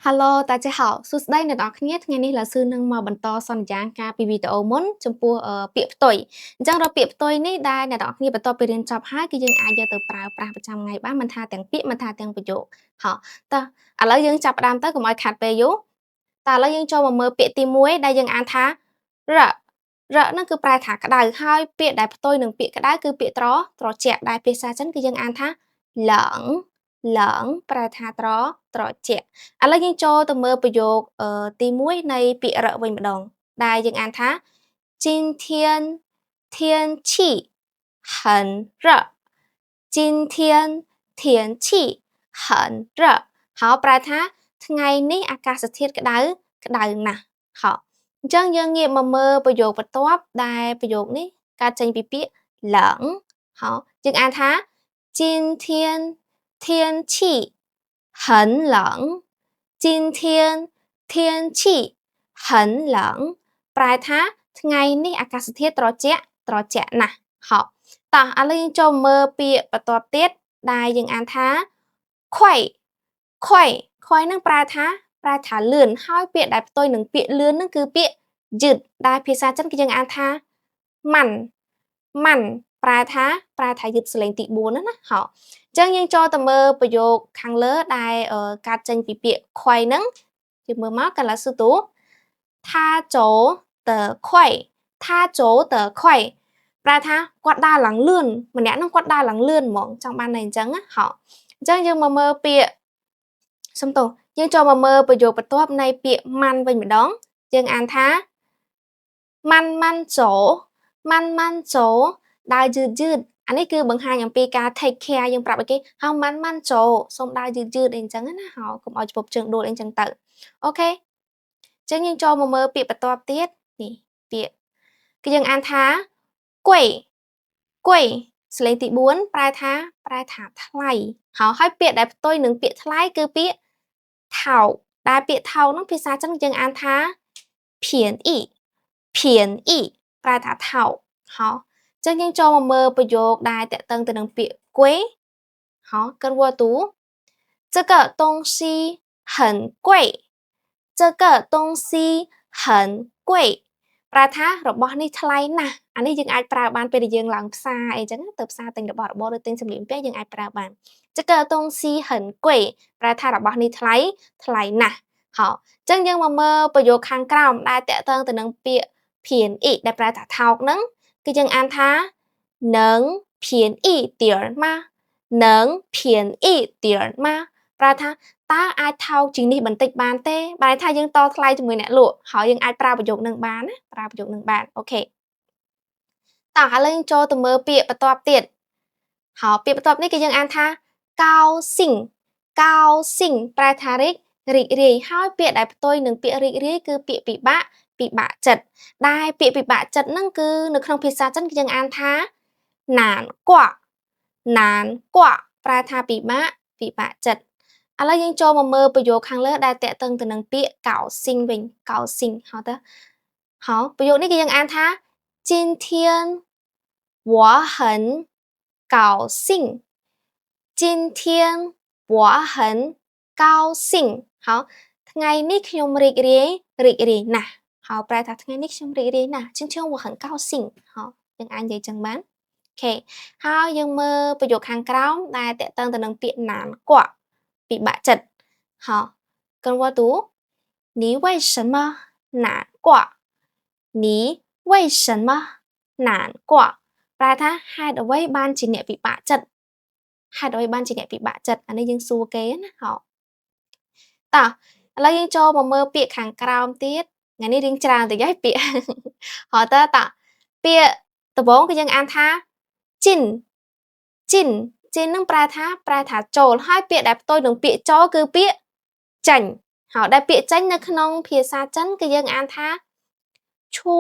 Hello តាចាហៅសួស្តីអ្នកនរគ្នាថ្ងៃនេះឡើយសួរនឹងអ្នកនរគ្នាថ្ងៃនេះឡើយសួរនឹងមកបន្តសន្យាការពីវីដេអូមុនចំពោះពាក្យផ្ទុយអញ្ចឹងរកពាក្យផ្ទុយនេះដែលអ្នកនរគ្នាបន្តពីរៀនចប់ហើយគឺយើងអាចយកទៅប្រើប្រាស់ប្រចាំថ្ងៃបានមិនថាទាំងពាក្យមិនថាទាំងប្រយោគហ៎តើឥឡូវយើងចូលមកមើលពាក្យទី1ដែលយើងអានថារកនឹងគឺប្រែថាក្តៅហើយពាក្យដែលផ្ទុយនឹងពាក្យក្តៅគឺពាក្យត្រជាក់ដែលភាសាចិនគឺយើងអានថាលង今天天气很热ម៉ាន់ម៉ាន់ចូលដើរយឺតៗអានេះគឺបង្ហាញអំពីការ take care យើងប្រាប់អីគេហៅម៉ាន់ម៉ាន់ចូលសូមដើរយឺតៗអីចឹងណាហៅកុំឲ្យឈ្មោះជើងដួលអីចឹងទៅអូខេចឹងយើងចូលមកមើលពាក្យបន្ទាប់ទៀតនេះពាក្យគឺយើងអានថាគុយសលេងទី4ប្រែថាថ្លៃហើយពាក្យដែលផ្ទុយនឹងពាក្យថ្លៃគឺពាក្យថោកដែលពាក្យថោកនោះភាសាចិនយើងអានថា便宜便宜ប្រែថាថោកហ៎ចឹងយើងចូលមកមើលប្រយោគដែលតាក់ទងទៅនឹងពាក្យគុយហ៎គឹនវ៉ាទូ这个东西很贵អានេះយើងអាចប្រើបានពេលដែលយើងឡើងផ្សារអីចឹងទៅផ្សារទិញរបស់របរឬទិញសម្លៀកបំពាក់យើងអាចប្រើបាន这个东西很贵ប្រែថារបស់នេះថ្លៃណាស់ហ៎ចឹងយើងមកមើលប្រយោគខាងក្រោមដែលតាក់ទងទៅនឹងពាក្យ便宜ដែលប្រែថាថោកហ្នឹងគឺយើងអានថា能便宜點嗎能便宜點嗎ប្រែថាតើអាចថោកជាងនេះបន្តិចបានទេបើន័យថាយើងតថ្លៃជាមួយអ្នកលក់ហើយយើងអាចប្រើប្រយោគនឹងបានណាប្រើប្រយោគនឹងបានអូខេតោះឥឡូវយើងចូលទៅមើលពាក្យបន្ទាប់ទៀតពាក្យបន្ទាប់នេះគឺយើងអានថាកោស៊ីងប្រែថារីករាយហើយពាក្យដែលផ្ទុយនឹងពាក្យរីករាយគឺពាក្យពិបាកដែលពាក្យពិបាកចិត្តហ្នឹងគឺនៅក្នុងភាសាចិនគឺយើងអានថា難過ប្រែថាពិបាកចិត្តឥឡូវយើងចូលមកមើលប្រយោគខាងលើដែលតាក់ទងទៅនឹងពាក្យកោស៊ីងវិញកោស៊ីងហ៎តើថ្ងៃនេះខ្ញុំរីករាយណាស់今天我很高兴ហ៎យើងអាចនិយាយចឹងបានអូខេហើយយើងមើលប្រយោគខាងក្រោមដែលតាក់ទងទៅនឹងពាក្យណានកក់ហ៎កឹមវ៉ាទូនីវ៉ៃសមណែនកក់នីវ៉ៃសមណែនកក់ប្រែថាហេតុអ្វីបានជាអ្នកពិបាកចិត្តតោះឥឡូវយើងចូលមកមើលពាក្យខាងក្រោមទៀតថ្ងៃនេះរៀងច្រើនតិចហើយពាក្យពាក្យដំបូងគឺយើងអានថាជីនជីននឹងប្រែថាចូលហើយពាក្យដែលផ្ទុយនឹងពាក្យចូលគឺពាក្យចេញហ៎ដែលពាក្យចេញនៅក្នុងភាសាចិនគឺយើងអានថាជូ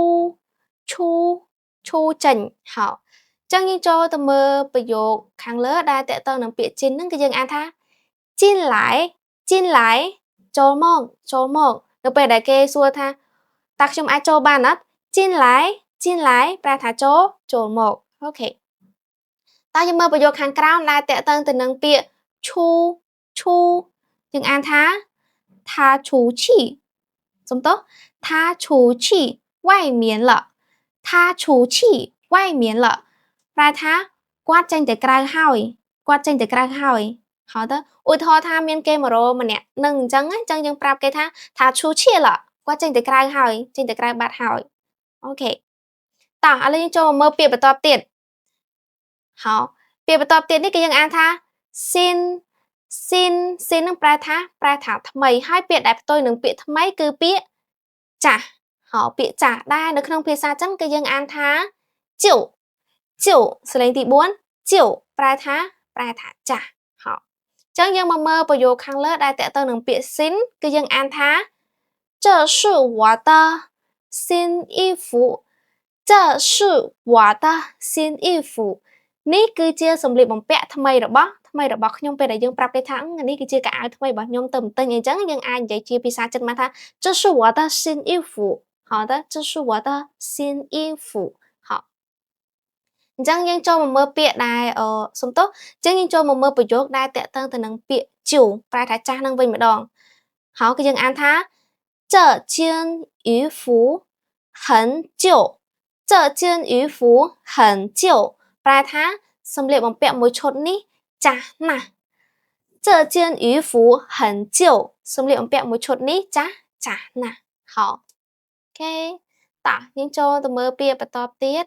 ឈូយើងអានថា他出去怎么读他出去外面了他出去外面了แปลថាគាត់ចេញទៅក្រៅហើយគាត់ចេញទៅក្រៅហើយហៅទៅឧទាហរណ៍ថាមានគេមករកម្នាក់នឹងអញ្ចឹងយើងប្រាប់គេថាថាឈូឈៀលគាត់ចេញទៅក្រៅហើយចេញទៅក្រៅបាត់ហើយអូខេតោះឥឡូវយើងចូលមកមើលពាក្យបន្ទាប់ទៀតហៅពាក្យបន្ទាប់ទៀតនេះគឺយើងអានថា sin sin sin នឹងប្រែថាថ្មីហើយពាក្យដែលផ្ទុយនឹងពាក្យថ្មីគឺពាក្យចាស់ហៅពាក្យចាស់ដែរនៅក្នុងភាសាចឹងគឺយើងអានថាជិវជិវសលេងទី4ជិវប្រែថាចាស់ហៅចឹងយើងមកមើលប្រយោគខាងលើដែលតើទៅនឹងពាក្យ sin គឺយើងអានថា这是我的新衣服这是我的新衣服នេះគឺជាសម្លៀកបំពាក់ថ្មីរបស់ខ្ញុំពេលដែលយើងប្រាប់គេថានេះគឺជាកៅអៅថ្មីរបស់ខ្ញុំទៅទិញអីចឹងយើងអាចនិយាយជាភាសាចិនមកថា这是我的新衣服好的这是我的新衣服好អញ្ចឹងយើងចូលមកមើលពាក្យដែលសំទោសអញ្ចឹងយើងចូលមកមើលប្រយោគដែលតេតឹងទៅនឹងពាក្យជូប្រែថាចាស់នឹងវិញម្ដងហើយគឺយើងអានថា这件衣服很旧这件衣服很旧ប្រែថាសម្លៀកបំពាក់មួយឈុតនេះចាស់ណាស់这件衣服很旧សម្លៀកបំពាក់មួយឈុតនេះចាស់ណាស់ហៅអូខេតោះយើងចូលទៅមើលពាក្យបន្តទៀត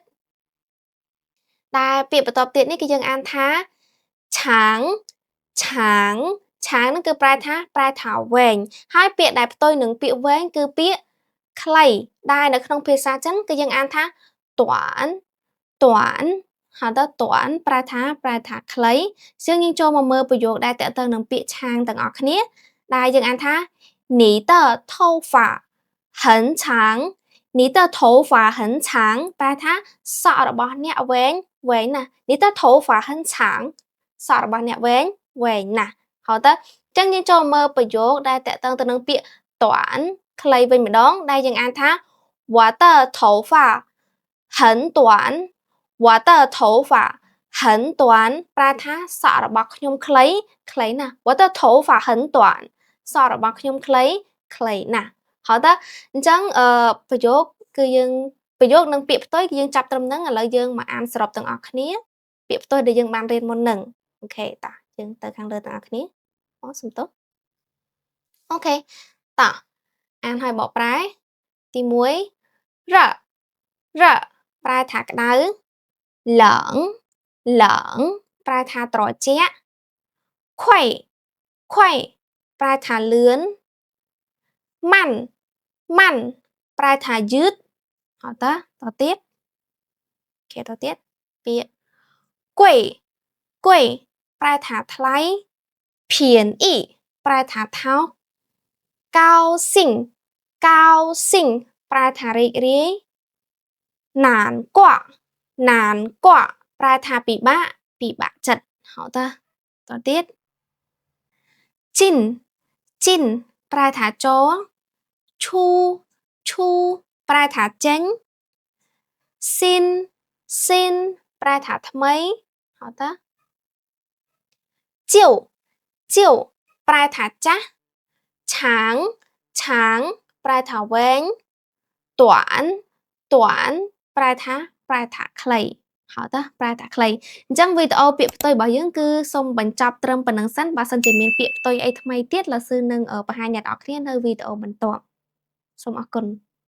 តែពាក្យបន្តទៀតនេះគឺយើងអានថាឆាងនឹងគឺប្រែថាវែងហើយពាក្យដែលផ្ទុយនឹងពាក្យវែងគឺពាក្យខ្លីដែលនៅក្នុងភាសាចិនគឺយើងអានថាតាន់ហៅថាតាន់ប្រែថាខ្លីយើងចូលមកមើលប្រយោគដែលតើទៅនឹងពាក្យឆាងទាំងអស់គ្នាដែលយើងអានថា你的头发很长你的头发很长ប្រែថាសក់របស់អ្នកវែងណាស់你的头发很长សក់របស់អ្នកវែងណាស់ហៅទៅចឹងយើងចូលមើលប្រយោគដែលតើទៅនឹងពាក្យតាន់ខ្លីវិញម្ដងដែលយើងអានថា我的头发很短我的头发很短ប្រែថាសក់របស់ខ្ញុំខ្លីណាស់我的头发很短សក់របស់ខ្ញុំខ្លីណាស់ហើយតើអញ្ចឹងប្រយោគគឺយើងប្រយោគនឹងពាក្យផ្ទុយគឺយើងចាប់ត្រឹមហ្នឹងឥឡូវយើងមកអានសរុបទាំងអស់គ្នាពាក្យផ្ទុយដែលយើងបានរៀនមុនហ្នឹងអូខេតោះយើងទៅខាងលើទាំងអស់គ្នាអូសំទោសអូខេតោះអានឲ្យបកប្រែទី1រប្រែថាក្តៅឡងប្រែថាត្រជាក់ខ្វៃប្រែថាលឿនម៉ាន់ប្រែថាយឺតហៅតទៅទៀតគេទៅទៀតពាក្យគុយប្រែថាថ្លៃភៀនអ៊ីប្រែថាថោកកោស៊ីងប្រែថារីករាយណានកក់ប្រែថាពិបាកចិត្តហៅតទៅទៀតជីនប្រែថាចូលឈូប្រែថាចេញស៊ីនប្រែថាថ្មីហៅតជៀវប្រែថាចាស់ឆាងប្រែថាវែងតាន់ប្រែថាខ្លីហៅតប្រែថាខ្លីអញ្ចឹងវីដេអូពាក្យផ្ទុយរបស់យើងគឺសូមបញ្ចប់ត្រឹមប៉ុណ្្នឹងសិនបើសិនជាមានពាក្យផ្ទុយអីថ្មីទៀតលោកស៊ឺនឹងបង្ហាញអ្នកនរគ្នានៅវីដេអូបន្ទាប់សូមអរគុណ